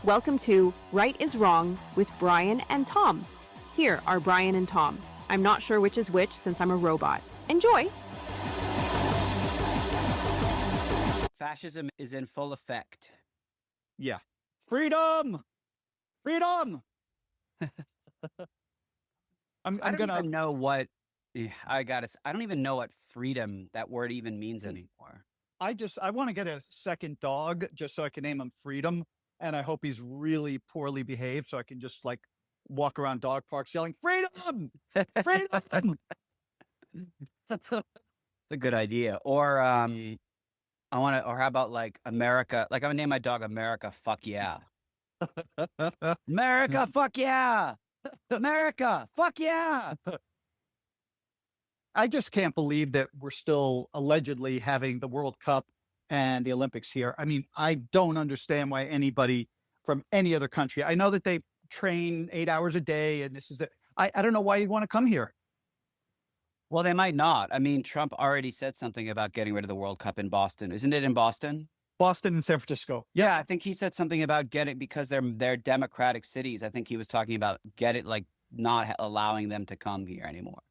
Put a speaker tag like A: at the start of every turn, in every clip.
A: Welcome to Right is Wrong with Brian and Tom. Here are Brian and Tom. I'm not sure which is which since I'm a robot. Enjoy!
B: Fascism is in full effect.
C: Yeah. Freedom! Freedom!
B: I don't even know what I don't even know what freedom, that word, even means anymore.
C: I want to get a second dog just so I can name him Freedom. And I hope he's really poorly behaved so I can just like walk around dog parks yelling, Freedom! Freedom!
B: That's a good idea. Or or how about like America? Like, I'm gonna name my dog America, fuck yeah. America, fuck yeah. America, fuck yeah.
C: I just can't believe that we're still allegedly having the World Cup and the Olympics here. I mean, I don't understand why anybody from any other country, I know that they train 8 hours a day and this is it. I don't know why you'd want to come here.
B: Well, they might not. I mean, Trump already said something about getting rid of the World Cup in Boston. Isn't it in Boston?
C: Boston and San Francisco.
B: Yeah, I think he said something about because they're democratic cities. I think he was talking about not allowing them to come here anymore.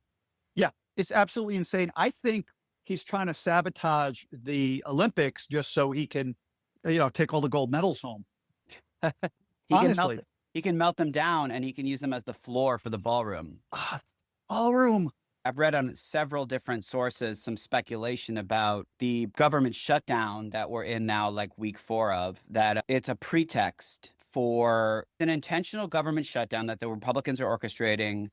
C: Yeah, it's absolutely insane. I think he's trying to sabotage the Olympics just so he can, take all the gold medals home. Honestly.
B: He can melt them down and he can use them as the floor for the ballroom.
C: Ballroom.
B: I've read on several different sources some speculation about the government shutdown that we're in now, like week 4 of, that it's a pretext for an intentional government shutdown that the Republicans are orchestrating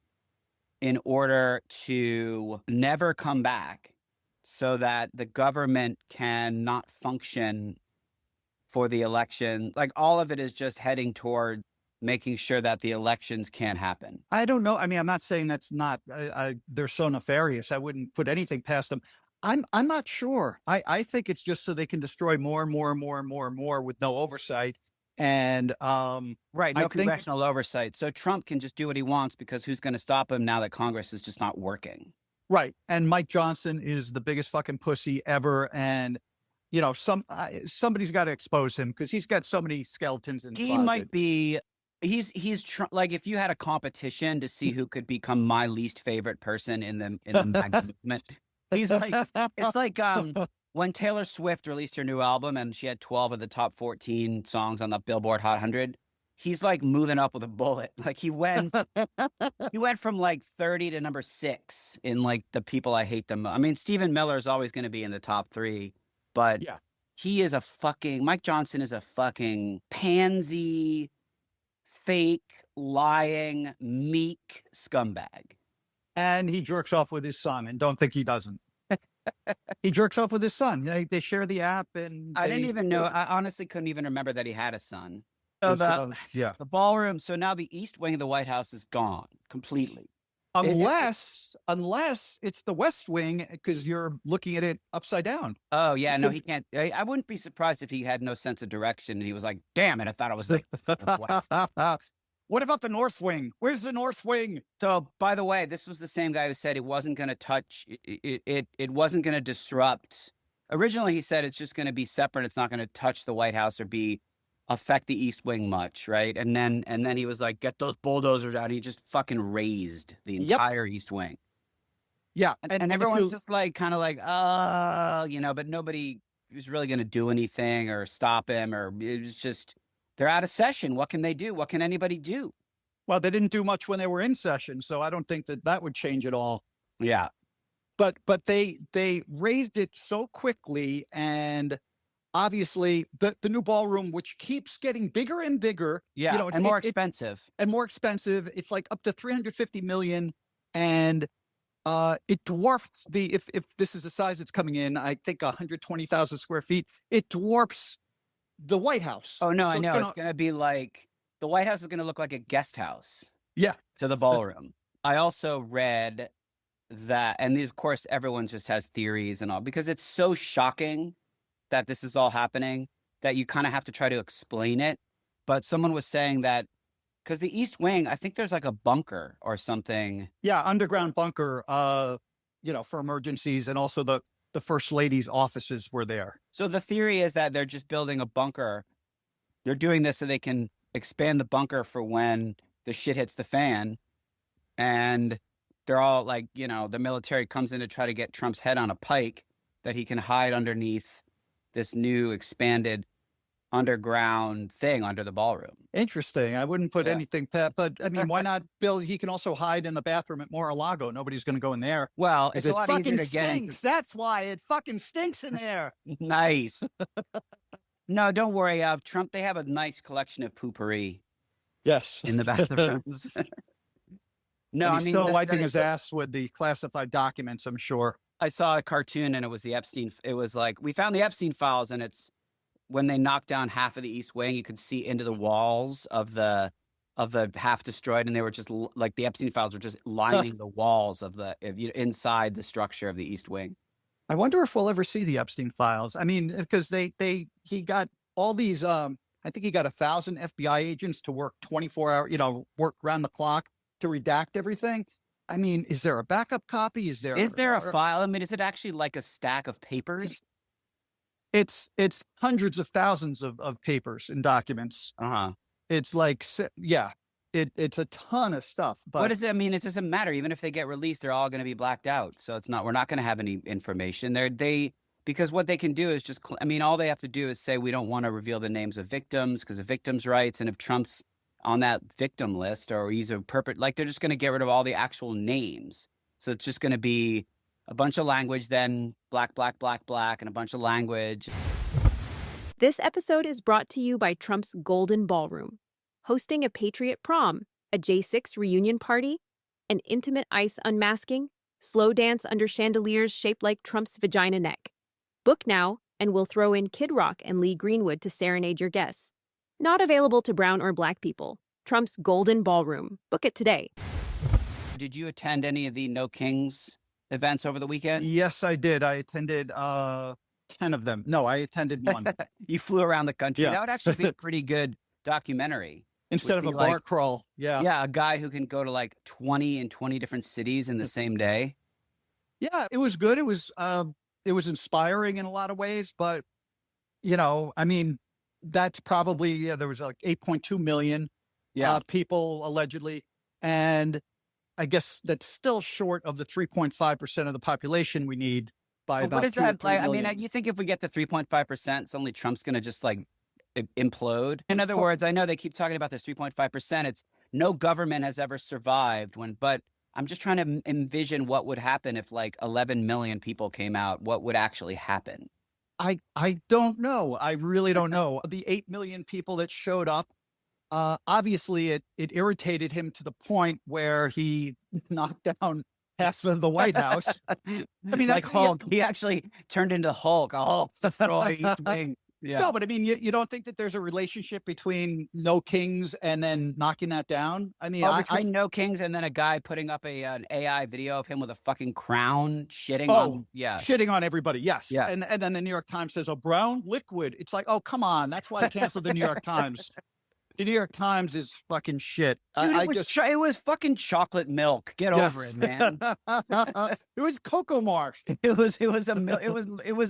B: in order to never come back so that the government can not function for the election. Like, all of it is just heading toward making sure that the elections can't happen.
C: I don't know. I mean, I'm not saying that's not, they're so nefarious. I wouldn't put anything past them. I'm not sure. I think it's just so they can destroy more and more and more and more and more with no oversight. And,
B: right. No congressional oversight. So Trump can just do what he wants because who's going to stop him now that Congress is just not working?
C: Right. And Mike Johnson is the biggest fucking pussy ever. And, somebody's got to expose him because he's got so many skeletons in the closet.
B: Might be. Like, if you had a competition to see who could become my least favorite person in the MAGA movement, he's like, it's like when Taylor Swift released her new album and she had 12 of the top 14 songs on the Billboard Hot 100. He's like moving up with a bullet. Like, he went from like 30 to number 6 in like the people I hate them. I mean, Stephen Miller is always going to be in the top 3, but yeah, Mike Johnson is a fucking pansy, fake, lying, meek scumbag.
C: And he jerks off with his son, and don't think he doesn't. He jerks off with his son. They share the app, and
B: I didn't even know. I honestly couldn't even remember that he had a son. So the ballroom. So now the East Wing of the White House is gone completely.
C: Unless it's the West Wing, because you're looking at it upside down.
B: Oh, yeah. No, he can't. I wouldn't be surprised if he had no sense of direction and he was like, damn it, I thought I was like,
C: what about the North Wing? Where's the North Wing?
B: So, by the way, this was the same guy who said it wasn't going to touch, it wasn't going to disrupt. Originally, he said it's just going to be separate. It's not going to touch the White House or affect the East Wing much, right? And then he was like, get those bulldozers out. He just fucking razed the entire East Wing.
C: Yeah.
B: And everyone's just like, kind of like, but nobody was really going to do anything or stop him, or it was just, they're out of session. What can they do? What can anybody do?
C: Well, they didn't do much when they were in session, so I don't think that would change at all.
B: Yeah.
C: But they raised it so quickly, and obviously the new ballroom, which keeps getting bigger and bigger.
B: Yeah, and more expensive.
C: And more expensive. It's like up to $350 million, and it dwarfs if this is the size it's coming in, I think 120,000 square feet. It dwarfs the White House.
B: Oh, no, so I know. It's going to be like, the White House is going to look like a guest house.
C: Yeah.
B: To the ballroom. I also read that, and of course, everyone just has theories and all, because it's so shocking that this is all happening that you kind of have to try to explain it. But someone was saying that because the East Wing, I think there's like a bunker or something.
C: Yeah, underground bunker, for emergencies, and also the First Lady's offices were there.
B: So the theory is that they're just building a bunker. They're doing this so they can expand the bunker for when the shit hits the fan. And they're all like, the military comes in to try to get Trump's head on a pike that he can hide underneath this new expanded underground thing under the ballroom.
C: Interesting. I wouldn't put anything, but I mean, why not build? He can also hide in the bathroom at Mar-a-Lago. Nobody's going to go in there.
B: Well, it's a
C: It
B: lot
C: fucking
B: easier to get in.
C: stinks. That's why it fucking stinks in there.
B: Nice. No, don't worry. Trump, they have a nice collection of poopery
C: Yes.
B: in the bathrooms. No,
C: And
B: I
C: he's
B: mean,
C: still
B: that-
C: wiping
B: that
C: his
B: is-
C: ass with the classified documents, I'm sure.
B: I saw a cartoon and it was the Epstein. It was like, we found the Epstein files, and it's when they knocked down half of the East Wing, you could see into the walls of the half destroyed, and they were just like the Epstein files were just lining the walls of inside the structure of the East Wing.
C: I wonder if we'll ever see the Epstein files. I mean, because he got all these, I think he got 1,000 FBI agents to work 24 hours, work around the clock to redact everything. I mean, is there a backup copy? Is there
B: a file? I mean, is it actually like a stack of papers?
C: It's hundreds of thousands of papers and documents.
B: Uh-huh.
C: It's like, yeah, it's a ton of stuff. But
B: What does it mean? It doesn't matter. Even if they get released, they're all going to be blacked out. So we're not going to have any information. Because what they can do is just, all they have to do is say, we don't want to reveal the names of victims because of victims' rights. And if Trump's on that victim list or he's a they're just going to get rid of all the actual names. So it's just going to be a bunch of language, then black, black, black, black, and a bunch of language.
A: This episode is brought to you by Trump's Golden Ballroom, hosting a Patriot prom, a J6 reunion party, an intimate ice unmasking, slow dance under chandeliers shaped like Trump's vagina neck. Book now, and we'll throw in Kid Rock and Lee Greenwood to serenade your guests. Not available to brown or black people. Trump's Golden Ballroom. Book it today.
B: Did you attend any of the No Kings events over the weekend?
C: yes, I did. I attended 10 of them. No, I attended one.
B: You flew around the country.
C: Yeah.
B: That would actually be a pretty good documentary.
C: Instead of
B: Would
C: a
B: be
C: bar
B: like-
C: crawl. Yeah.
B: Yeah, a guy who can go to like 20 different cities in the same day.
C: Yeah, it was good. It was inspiring in a lot of ways, but that's probably, there was like 8.2 million people allegedly. And I guess that's still short of the 3.5% of the population we need by
B: But
C: about
B: what is
C: 2 or
B: that
C: 3
B: like?
C: million.
B: You think if we get the 3.5%, suddenly Trump's going to just like implode? In other words, I know they keep talking about this 3.5%. It's no government has ever survived but I'm just trying to envision what would happen if like 11 million people came out. What would actually happen?
C: I don't know. I really don't know. The 8 million people that showed up, obviously it irritated him to the point where he knocked down half of the White House.
B: I
C: mean,
B: like
C: that's-
B: Hulk. He actually turned into Hulk. A Hulk destroy East Wing. Yeah.
C: No, but I mean, you don't think that there's a relationship between No Kings and then knocking that down? I mean,
B: Between No Kings and then a guy putting up an AI video of him with a fucking crown shitting
C: Oh,
B: on. Yeah.
C: shitting on everybody. Yes.
B: Yeah.
C: And then the New York Times says, "Oh, brown liquid." It's like, oh, come on. That's why I canceled the New York Times. The New York Times is fucking shit.
B: Dude, it was fucking chocolate milk. Get over it, man.
C: It was Cocoa Marsh.
B: It was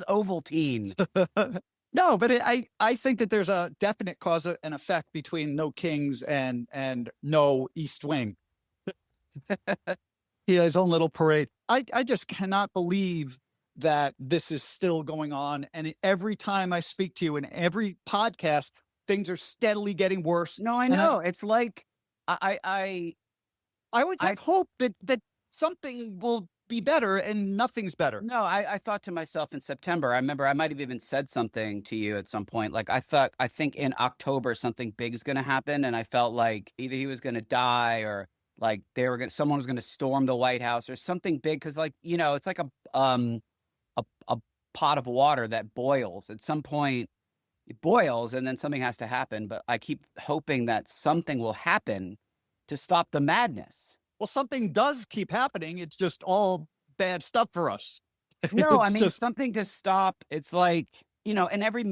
B: Ovaltine.
C: No, but I think that there's a definite cause and effect between No Kings and no East Wing. He had his own little parade. I just cannot believe that this is still going on. And every time I speak to you in every podcast, things are steadily getting worse.
B: No, I
C: And
B: know. It's like I
C: I would hope that something will be better, and nothing's better.
B: No, I thought to myself in September, I remember I might have even said something to you at some point. Like I think in October something big is going to happen. And I felt like either he was going to die or like someone was going to storm the White House or something big. Cause like, it's like a pot of water that boils at some point. It boils and then something has to happen. But I keep hoping that something will happen to stop the madness.
C: Well, something does keep happening. It's just all bad stuff for us.
B: No, I
C: It's
B: mean
C: just-
B: something to stop. It's like in every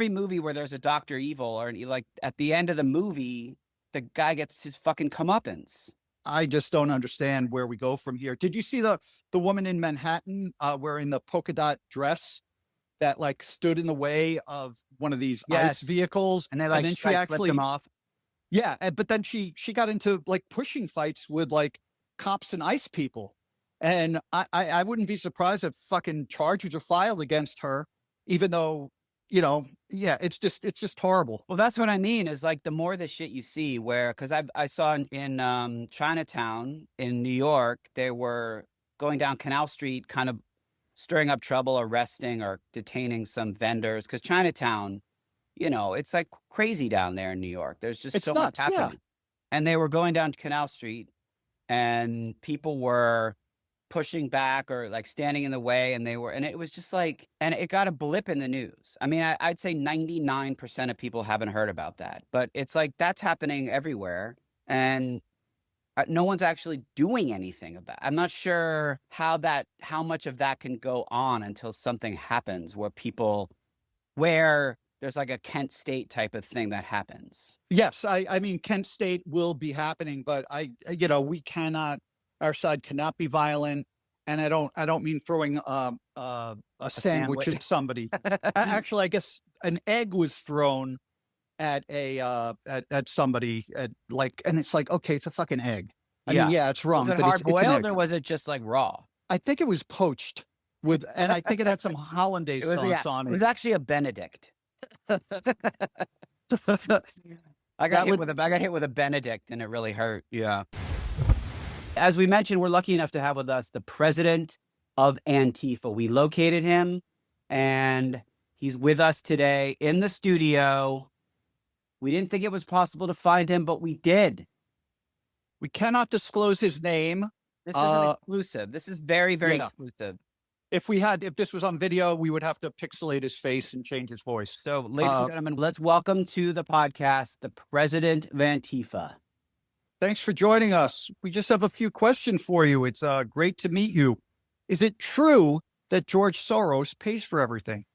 B: movie where there's a Dr. Evil, or like at the end of the movie, the guy gets his fucking comeuppance.
C: I just don't understand where we go from here. Did you see the woman in Manhattan wearing the polka dot dress that like stood in the way of one of these
B: Yes.
C: ice vehicles?
B: And they like
C: then she
B: flipped
C: actually
B: him off.
C: Yeah, but then she got into like pushing fights with like cops and ICE people, and I wouldn't be surprised if fucking charges are filed against her, even though yeah, it's just horrible.
B: Well, that's what I mean is like the more the shit you see where, because I saw in Chinatown in New York, they were going down Canal Street, kind of stirring up trouble, arresting or detaining some vendors. Because Chinatown, it's like crazy down there in New York. There's just
C: It's
B: so much
C: nuts, yeah.
B: happening. And they were going down Canal Street and people were pushing back or like standing in the way, and it was just like, and it got a blip in the news. I mean, I'd say 99% of people haven't heard about that, but it's like that's happening everywhere, and no one's actually doing anything about it. I'm not sure how much of that can go on until something happens where there's like a Kent State type of thing that happens.
C: Yes, I mean Kent State will be happening, but we cannot. Our side cannot be violent, and I don't mean throwing a sandwich at somebody. Actually, I guess an egg was thrown at at somebody and it's like, okay, it's a fucking egg. I mean, yeah, it's wrong.
B: Was it
C: but
B: hard
C: it's an
B: boiled
C: egg.
B: or was it just like raw?
C: I think it was poached and I think it had some hollandaise sauce on
B: It
C: it.
B: was actually a Benedict. I got hit with a Benedict and it really hurt. Yeah. As we mentioned, we're lucky enough to have with us the president of Antifa. We located him and he's with us today in the studio. We didn't think it was possible to find him, but we did.
C: We cannot disclose his name.
B: This is an exclusive. This is very, very exclusive.
C: If this was on video, we would have to pixelate his face and change his voice.
B: So, ladies and gentlemen, let's welcome to the podcast the president of Antifa.
C: Thanks for joining us. We just have a few questions for you. It's great to meet you. Is it true that George Soros pays for everything?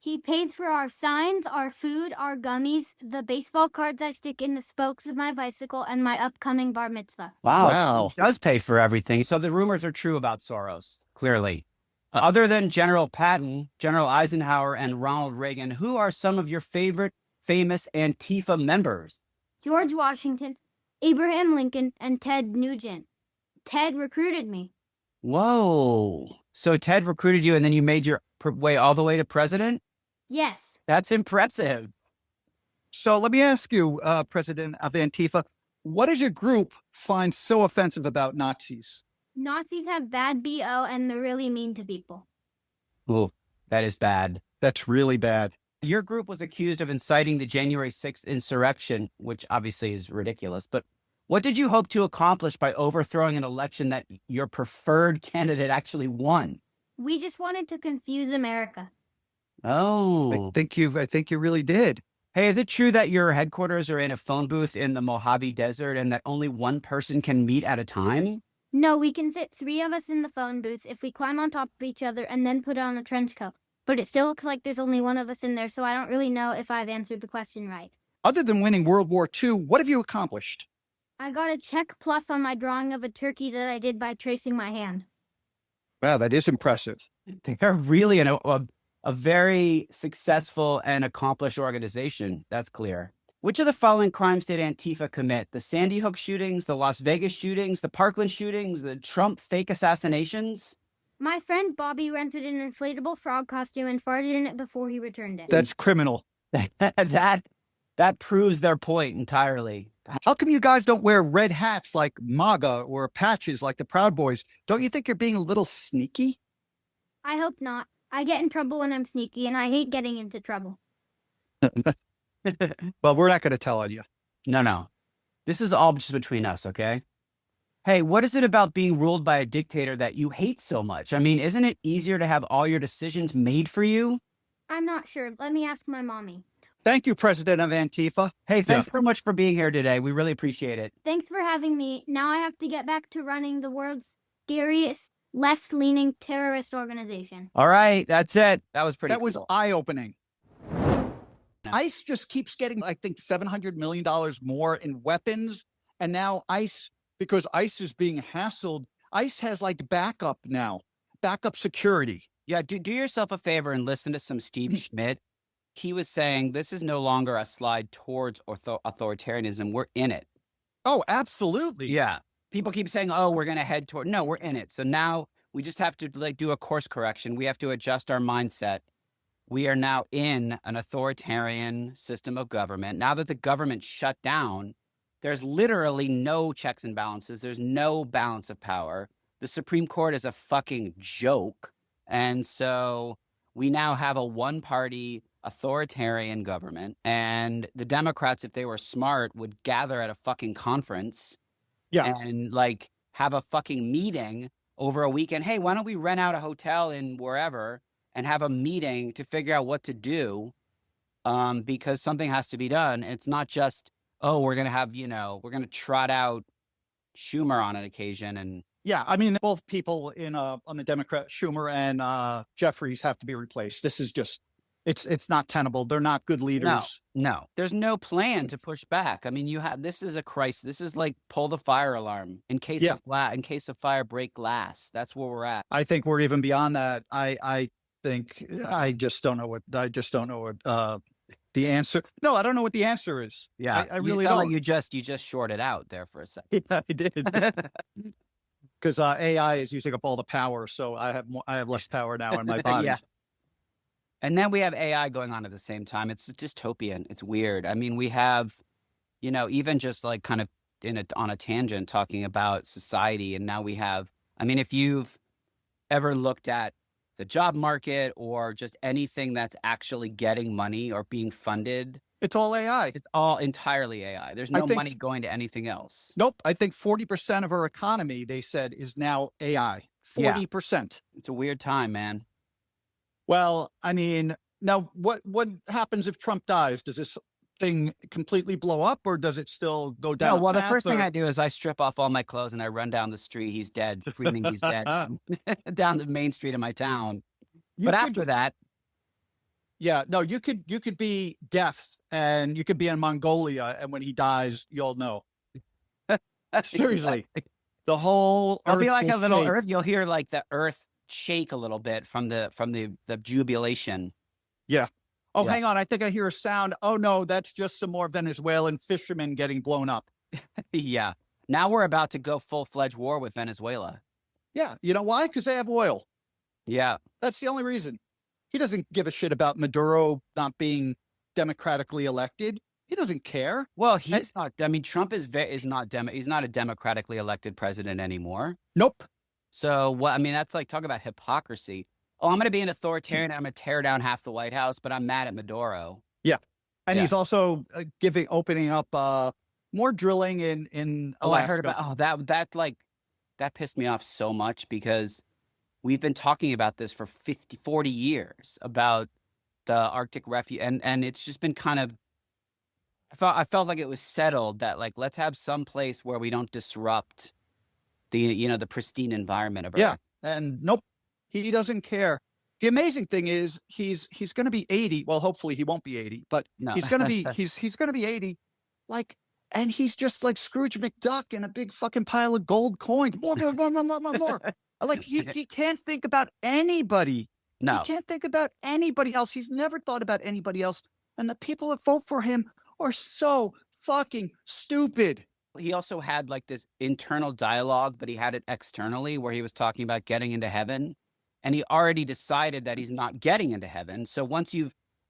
D: He pays for our signs, our food, our gummies, the baseball cards I stick in the spokes of my bicycle, and my upcoming bar mitzvah.
B: Wow. He does pay for everything. So the rumors are true about Soros, clearly. Other than General Patton, General Eisenhower, and Ronald Reagan, who are some of your favorite famous Antifa members?
D: George Washington, Abraham Lincoln, and Ted Nugent. Ted recruited me.
B: Whoa. So Ted recruited you and then you made your way all the way to president?
D: Yes.
B: That's impressive.
C: So let me ask you, President of Antifa, what does your group find so offensive about Nazis?
D: Nazis have bad BO and they're really mean to people.
B: Ooh, that is bad.
C: That's really bad.
B: Your group was accused of inciting the January 6th insurrection, which obviously is ridiculous. But what did you hope to accomplish by overthrowing an election that your preferred candidate actually won?
D: We just wanted to confuse America.
B: Oh.
C: I think you really did.
B: Hey, is it true that your headquarters are in a phone booth in the Mojave Desert and that only one person can meet at a time?
D: No, we can fit 3 of us in the phone booth if we climb on top of each other and then put on a trench coat. But it still looks like there's only one of us in there, so I don't really know if I've answered the question right.
C: Other than winning World War II, what have you accomplished?
D: I got a check plus on my drawing of a turkey that I did by tracing my hand.
C: Wow, that is impressive.
B: They're really a very successful and accomplished organization. That's clear. Which of the following crimes did Antifa commit? The Sandy Hook shootings, the Las Vegas shootings, the Parkland shootings, the Trump fake assassinations?
D: My friend Bobby rented an inflatable frog costume and farted in it before he returned it.
C: That's criminal.
B: That proves their point entirely.
C: How come you guys don't wear red hats like MAGA or patches like the Proud Boys? Don't you think you're being a little sneaky?
D: I hope not. I get in trouble when I'm sneaky, and I hate getting into trouble.
C: Well, we're not going to tell on you.
B: No. This is all just between us, okay? Hey, what is it about being ruled by a dictator that you hate so much? I mean, isn't it easier to have all your decisions made for you?
D: I'm not sure. Let me ask my mommy.
C: Thank you, President of Antifa.
B: Hey, thanks so much for being here today. We really appreciate it.
D: Thanks for having me. Now I have to get back to running the world's scariest left-leaning terrorist organization.
B: All right, that's it. That was pretty
C: That was
B: cool.
C: eye-opening. ICE just keeps getting, I think, $700 million more in weapons. And now ICE, because ICE is being hassled, ICE has like backup now, backup security.
B: Yeah, do yourself a favor and listen to some Steve Schmidt. he was saying this is no longer a slide towards authoritarianism. We're in it.
C: Oh, absolutely.
B: Yeah. People keep saying, oh, we're going to head toward. No, we're in it. So now we just have to like do a course correction. We have to adjust our mindset. We are now in an authoritarian system of government. Now that the government shut down, there's literally no checks and balances. There's no balance of power. The Supreme Court is a fucking joke. And so we now have a one-party authoritarian government. And the Democrats, if they were smart, would gather at a fucking conference and like have a fucking meeting over a weekend. Hey, why don't we rent out a hotel in wherever and have a meeting to figure out what to do, because something has to be done. It's not just, oh, we're going to have, we're going to trot out Schumer on an occasion. And
C: yeah, I mean, both people on the Democrat, Schumer and Jeffries, have to be replaced. This is just, it's not tenable. They're not good leaders.
B: No, there's no plan to push back. I mean, this is a crisis. This is like pull the fire alarm in case of fire, break glass. That's where we're at.
C: I think we're even beyond that. I think I just don't know what the answer. No, I don't know what the answer is.
B: Yeah,
C: I really don't.
B: Like you just shorted out there for a second.
C: Yeah, I did. Because AI is using up all the power, so I have less power now in my body.
B: Yeah. And then we have AI going on at the same time. It's dystopian. It's weird. I mean, we have, even just like kind of on a tangent talking about society, and now we have. I mean, if you've ever looked at the job market or just anything that's actually getting money or being funded,
C: it's all AI.
B: It's all entirely AI. There's no money going to anything else.
C: Nope. I think 40% of our economy, they said, is now AI. 40%.
B: Yeah. It's a weird time, man.
C: Well, I mean, now what happens if Trump dies? Does this thing completely blow up, or does it still go down?
B: No, well, the first thing I do is I strip off all my clothes and I run down the street. He's dead, screaming he's dead, down the main street of my town. But after that,
C: yeah, no, you could be deaf and you could be in Mongolia, and when he dies, you'll know. Seriously, the whole
B: I'll be like a little earth. You'll hear like the earth shake a little bit from the jubilation.
C: Yeah. Oh, hang on. I think I hear a sound. Oh, no, that's just some more Venezuelan fishermen getting blown up.
B: Yeah. Now we're about to go full-fledged war with Venezuela.
C: Yeah. You know why? Because they have oil.
B: Yeah.
C: That's the only reason. He doesn't give a shit about Maduro not being democratically elected. He doesn't care.
B: Well, he's not. I mean, Trump is not he's not a democratically elected president anymore.
C: Nope.
B: So what? I mean, that's like talk about hypocrisy. Oh, I'm going to be an authoritarian. I'm going to tear down half the White House, but I'm mad at Maduro.
C: Yeah. And he's also opening up more drilling in Alaska.
B: Oh, I heard about that pissed me off so much because we've been talking about this for 40 years about the Arctic refuge. And it's just been kind of, I felt like it was settled that like, let's have some place where we don't disrupt the pristine environment of Earth.
C: Yeah. And nope. He doesn't care. The amazing thing is he's going to be 80. Well, hopefully he won't be 80, but he's going to be he's going to be 80. Like, and he's just like Scrooge McDuck in a big fucking pile of gold coins. More. Like he can't think about anybody.
B: No,
C: he can't think about anybody else. He's never thought about anybody else. And the people that vote for him are so fucking stupid.
B: He also had like this internal dialogue, but he had it externally where he was talking about getting into heaven. And he already decided that he's not getting into heaven. So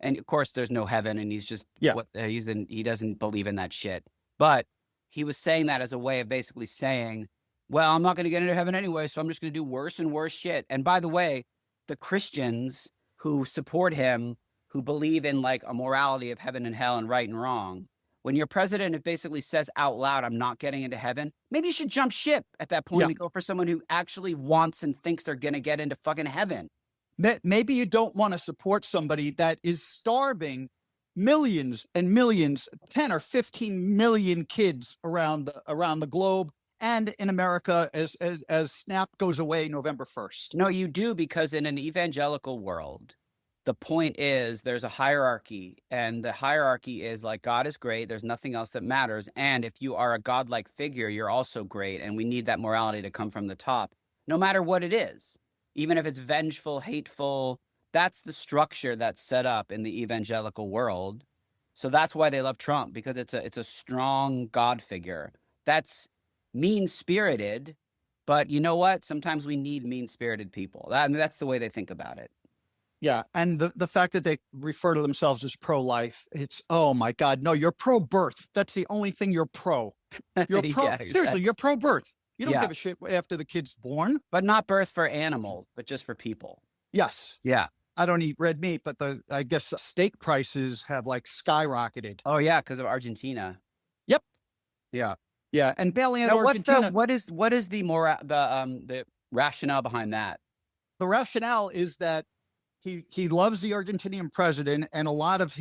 B: and of course there's no heaven, and he's just, he doesn't believe in that shit. But he was saying that as a way of basically saying, well, I'm not going to get into heaven anyway, so I'm just going to do worse and worse shit. And by the way, the Christians who support him, who believe in like a morality of heaven and hell and right and wrong, when your president basically says out loud, I'm not getting into heaven, maybe you should jump ship at that point and go for someone who actually wants and thinks they're going to get into fucking heaven.
C: Maybe you don't want to support somebody that is starving millions and millions, 10 or 15 million kids around the globe and in America as SNAP goes away November 1st.
B: No, you do, because in an evangelical world, the point is there's a hierarchy, and the hierarchy is like God is great. There's nothing else that matters. And if you are a godlike figure, you're also great. And we need that morality to come from the top, no matter what it is, even if it's vengeful, hateful, that's the structure that's set up in the evangelical world. So that's why they love Trump, because it's a strong God figure that's mean-spirited. But you know what? Sometimes we need mean-spirited people. I mean, that's the way they think about it.
C: Yeah. And the fact that they refer to themselves as pro-life, it's, oh my God, no, you're pro-birth. That's the only thing you're pro. You're pro.
B: Yeah,
C: Seriously, you're pro-birth. You don't
B: Yeah.
C: give a shit after the kid's born.
B: But not birth for animals, but just for people.
C: Yes.
B: Yeah.
C: I don't eat red meat, but I guess steak prices have like skyrocketed.
B: Oh yeah, because of Argentina.
C: Yep.
B: Yeah.
C: Yeah. And bailing out
B: Now,
C: Argentina.
B: what is the rationale behind that?
C: The rationale is that he loves the Argentinian president, and a lot of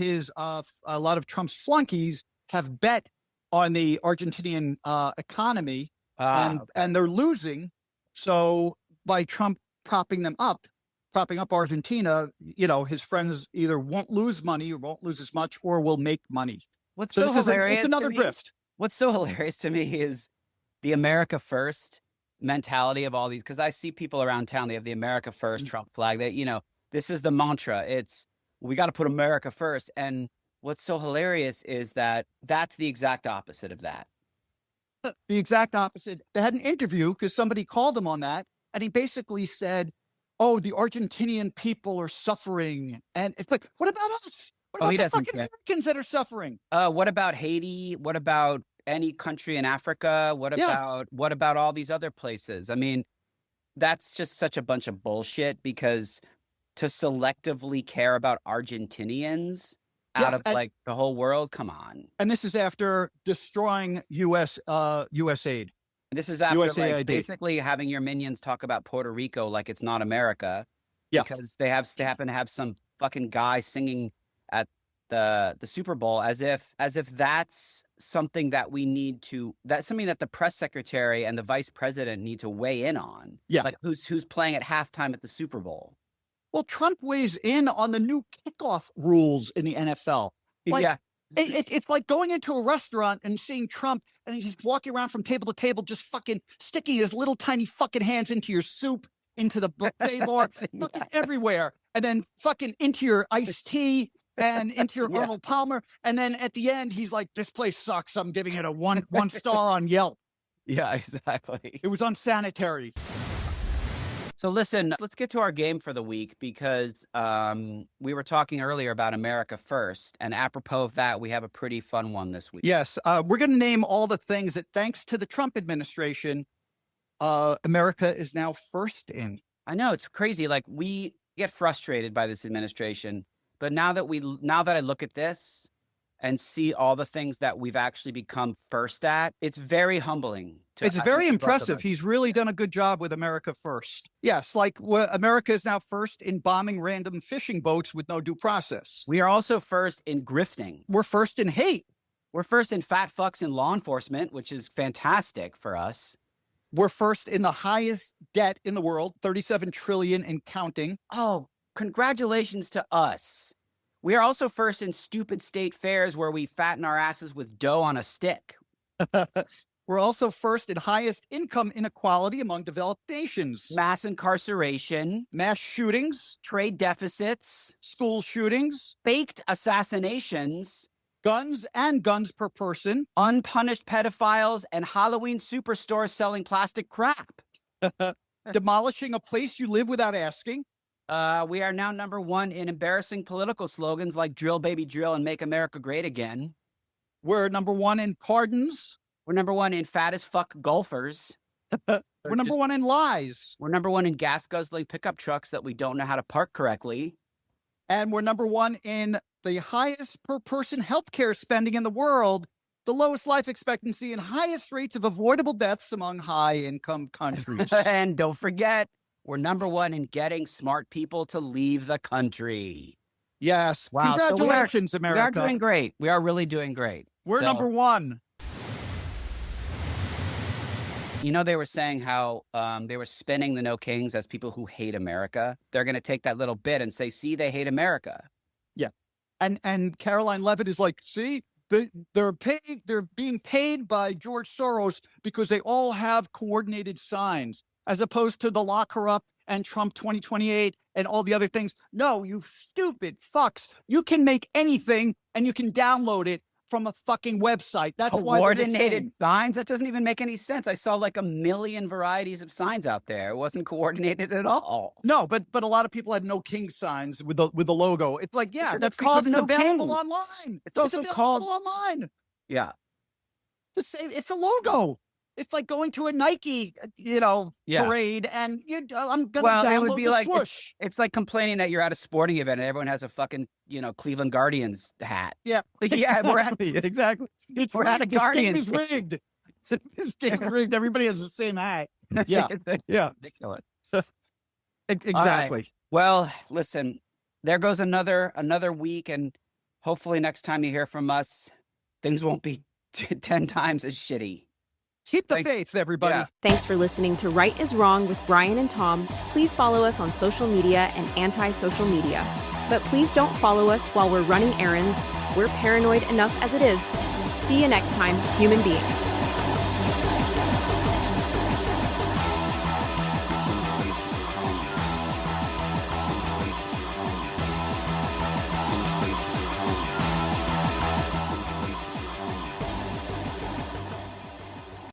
C: Trump's flunkies have bet on the Argentinian economy, and they're losing. So by Trump propping up Argentina, his friends either won't lose money or won't lose as much, or will make money.
B: What's
C: So
B: so
C: this
B: hilarious?
C: it's another grift.
B: What's so hilarious to me is the America First mentality of all these, because I see people around town, they have the America First Trump flag. That, this is the mantra. It's, we got to put America first. And what's so hilarious is that that's the exact opposite of that.
C: The exact opposite. They had an interview because somebody called him on that, and he basically said, "Oh, the Argentinian people are suffering," and it's like, what about us? What about the fucking Americans that are suffering?
B: What about Haiti? What about any country in Africa? What about all these other places? I mean, that's just such a bunch of bullshit, because to selectively care about Argentinians out of like the whole world, come on.
C: And this is after destroying U.S. aid.
B: This is after like, basically having your minions talk about Puerto Rico like it's not America.
C: Yeah.
B: Because they happen to have some fucking guy singing at the Super Bowl as if that's something that that's something that the press secretary and the vice president need to weigh in on.
C: Yeah.
B: Like who's playing at halftime at the Super Bowl.
C: Well, Trump weighs in on the new kickoff rules in the NFL. Like,
B: yeah.
C: It's like going into a restaurant and seeing Trump, and he's just walking around from table to table, just fucking sticking his little tiny fucking hands into your soup, into the buffet bar, fucking everywhere, and then fucking into your iced tea and into your Arnold Palmer. And then at the end, he's like, "This place sucks. I'm giving it a one star on Yelp."
B: Yeah, exactly.
C: It was unsanitary.
B: So listen, let's get to our game for the week, because we were talking earlier about America First, and apropos of that, we have a pretty fun one this week.
C: Yes, we're going to name all the things that, thanks to the Trump administration, America is now first in.
B: I know, it's crazy. Like, we get frustrated by this administration, but now that I look at this and see all the things that we've actually become first at, it's very humbling.
C: It's very impressive. He's really done a good job with America First. Yes, like America is now first in bombing random fishing boats with no due process.
B: We are also first in grifting.
C: We're first in hate.
B: We're first in fat fucks in law enforcement, which is fantastic for us.
C: We're first in the highest debt in the world, 37 trillion and counting.
B: Oh, congratulations to us. We are also first in stupid state fairs where we fatten our asses with dough on a stick.
C: We're also first in highest income inequality among developed nations.
B: Mass incarceration.
C: Mass shootings.
B: Trade deficits.
C: School shootings.
B: Faked assassinations.
C: Guns per person.
B: Unpunished pedophiles and Halloween superstores selling plastic crap.
C: Demolishing a place you live without asking.
B: We are now number one in embarrassing political slogans like drill, baby, drill, and make America great again.
C: We're number one in pardons.
B: We're number one in fat as fuck golfers.
C: We're number one in lies.
B: We're number one in gas guzzling pickup trucks that we don't know how to park correctly.
C: And we're number one in the highest per person healthcare spending in the world, the lowest life expectancy, and highest rates of avoidable deaths among high income countries.
B: And don't forget, we're number one in getting smart people to leave the country.
C: Yes.
B: Wow.
C: Congratulations, America.
B: We are doing great. We are really doing great.
C: We're number one.
B: They were saying how they were spinning the No Kings as people who hate America. They're going to take that little bit and say, see, they hate America.
C: Yeah. And Caroline Levitt is like, see, they're being paid by George Soros because they all have coordinated signs, as opposed to the lock her up and Trump 2028 and all the other things. No, you stupid fucks. You can make anything and you can download it from a fucking website. That's why they're the
B: Coordinated
C: same.
B: signs? That doesn't even make any sense. I saw like a million varieties of signs out there. It wasn't coordinated at all.
C: No, but a lot of people had no king signs with the logo. It's like, yeah,
B: Sure,
C: that's
B: it's called
C: because it's
B: no
C: available
B: king.
C: online.
B: It's also
C: available
B: called-
C: online.
B: Yeah.
C: The same. It's a logo. It's like going to a Nike,
B: Yeah.
C: parade, and I'm gonna
B: Well, it
C: download
B: would be
C: the
B: like
C: swoosh.
B: it's like complaining that you're at a sporting event and everyone has a fucking, Cleveland Guardians hat.
C: Yeah,
B: Yeah, we're at
C: exactly. It's
B: we're at a
C: rigged. The
B: Guardians
C: game is rigged. This game is rigged. Everybody has the same hat. Yeah,
B: It's
C: yeah,
B: ridiculous.
C: exactly.
B: Well, listen, there goes another week, and hopefully next time you hear from us, things won't be 10 times as shitty.
C: Keep the
B: Thank-
C: faith, everybody.
B: Yeah.
A: Thanks for listening to Right is Wrong with Brian and Tom. Please follow us on social media and anti-social media. But please don't follow us while we're running errands. We're paranoid enough as it is. See you next time, human beings.